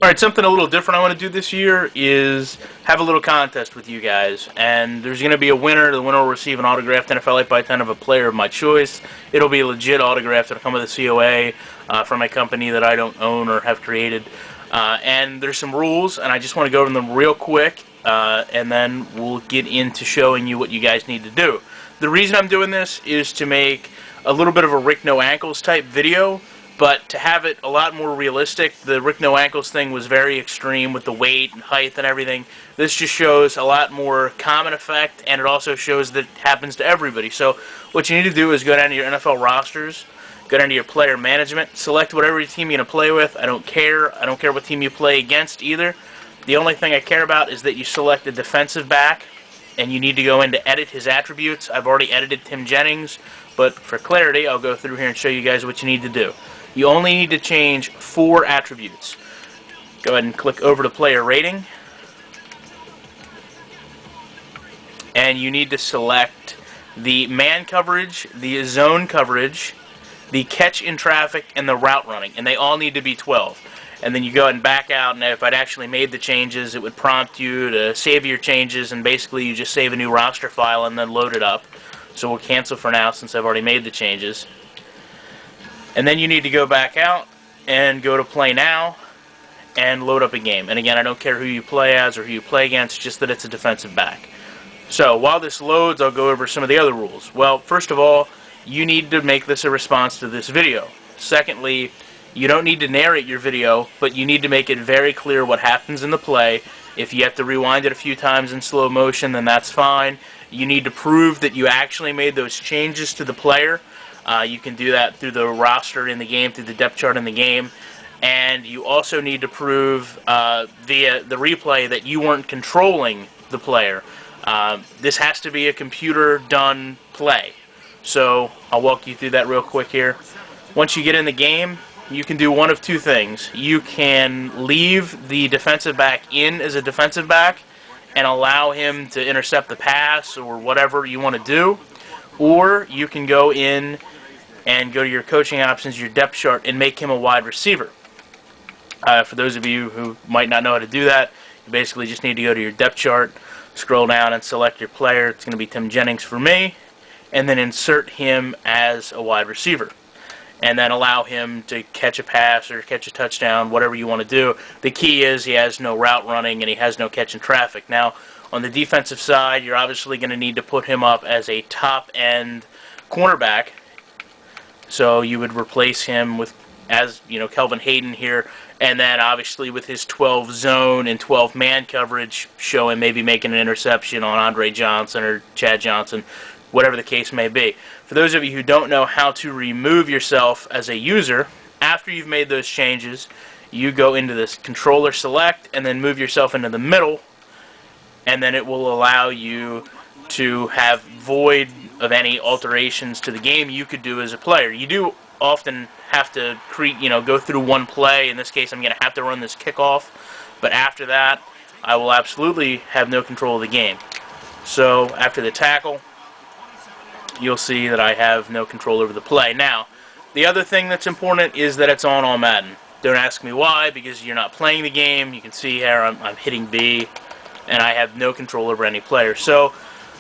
Alright, something a little different I want to do this year is have a little contest with you guys. And there's going to be a winner. The winner will receive an autographed NFL 8x10 of a player of my choice. It'll be a legit autograph that'll come with a COA from a company that I don't own or have created. And there's some rules, and I just want to go over them real quick, and then we'll get into showing you what you guys need to do. The reason I'm doing this is to make a little bit of a Rick No Ankles type video, but to have it a lot more realistic. The Rick No Ankles thing was very extreme with the weight and height and everything. This just shows a lot more common effect, and it also shows that it happens to everybody. So what you need to do is go down to your NFL rosters, go down to your player management, select whatever team you're going to play with. I don't care. I don't care what team you play against either. The only thing I care about is that you select a defensive back, and you need to go in to edit his attributes. I've already edited Tim Jennings, but for clarity, I'll go through here and show you guys what you need to do. You only need to change 4 attributes. Go ahead and click over to player rating. And you need to select the man coverage, the zone coverage, the catch in traffic, and the route running. And they all need to be 12. And then you go ahead and back out, and if I'd actually made the changes, it would prompt you to save your changes, and basically you just save a new roster file and then load it up. So we'll cancel for now since I've already made the changes. And then you need to go back out and go to play now and load up a game. And again, I don't care who you play as or who you play against, just that it's a defensive back. So while this loads, I'll go over some of the other rules. Well, first of all, you need to make this a response to this video. Secondly, you don't need to narrate your video, but you need to make it very clear what happens in the play. If you have to rewind it a few times in slow motion, then that's fine. You need to prove that you actually made those changes to the player. You can do that through the roster in the game, through the depth chart in the game. And you also need to prove via the replay that you weren't controlling the player. This has to be a computer-done play. So I'll walk you through that real quick here. Once you get in the game, you can do one of two things. You can leave the defensive back in as a defensive back and allow him to intercept the pass or whatever you want to do. Or you can go in and go to your coaching options, your depth chart, and make him a wide receiver. For those of you who might not know how to do that, you basically just need to go to your depth chart, scroll down and select your player. It's going to be Tim Jennings for me, and then insert him as a wide receiver. And then allow him to catch a pass or catch a touchdown, whatever you want to do. The key is he has no route running and he has no catch in traffic. Now, on the defensive side, you're obviously going to need to put him up as a top-end cornerback. So you would replace him with, as you know, Kelvin Hayden here, and then obviously with his 12 zone and 12 man coverage, show him maybe making an interception on Andre Johnson or Chad Johnson, whatever the case may be. For those of you who don't know how to remove yourself as a user, after you've made those changes, you go into this controller select and then move yourself into the middle, and then it will allow you to have void of any alterations to the game you could do as a player. You do often have to go through one play. In this case, I'm going to have to run this kickoff, but after that, I will absolutely have no control of the game. So after the tackle, you'll see that I have no control over the play. Now, the other thing that's important is that it's on All Madden. Don't ask me why, because you're not playing the game. You can see here I'm hitting B, and I have no control over any player. So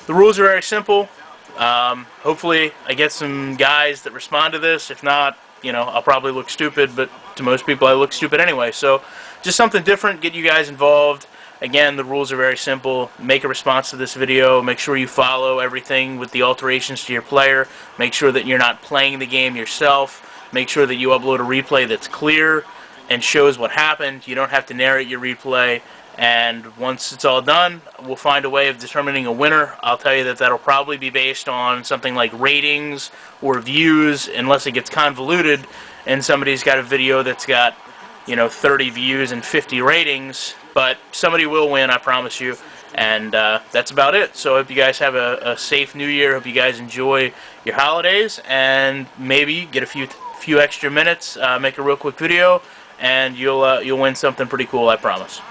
the rules are very simple. Hopefully I get some guys that respond to this. If not, I'll probably look stupid, but to most people I look stupid anyway. So just something different, get you guys involved. Again, the rules are very simple. Make a response to this video. Make sure you follow everything with the alterations to your player. Make sure that you're not playing the game yourself. Make sure that you upload a replay that's clear and shows what happened. You don't have to narrate your replay. And once it's all done, we'll find a way of determining a winner. I'll tell you that that'll probably be based on something like ratings or views, unless it gets convoluted and somebody's got a video that's got 30 views and 50 ratings. But somebody will win, I promise you. And that's about it. So I hope you guys have a safe New Year. Hope you guys enjoy your holidays, and maybe get a few extra minutes, make a real quick video, and you'll win something pretty cool, I promise.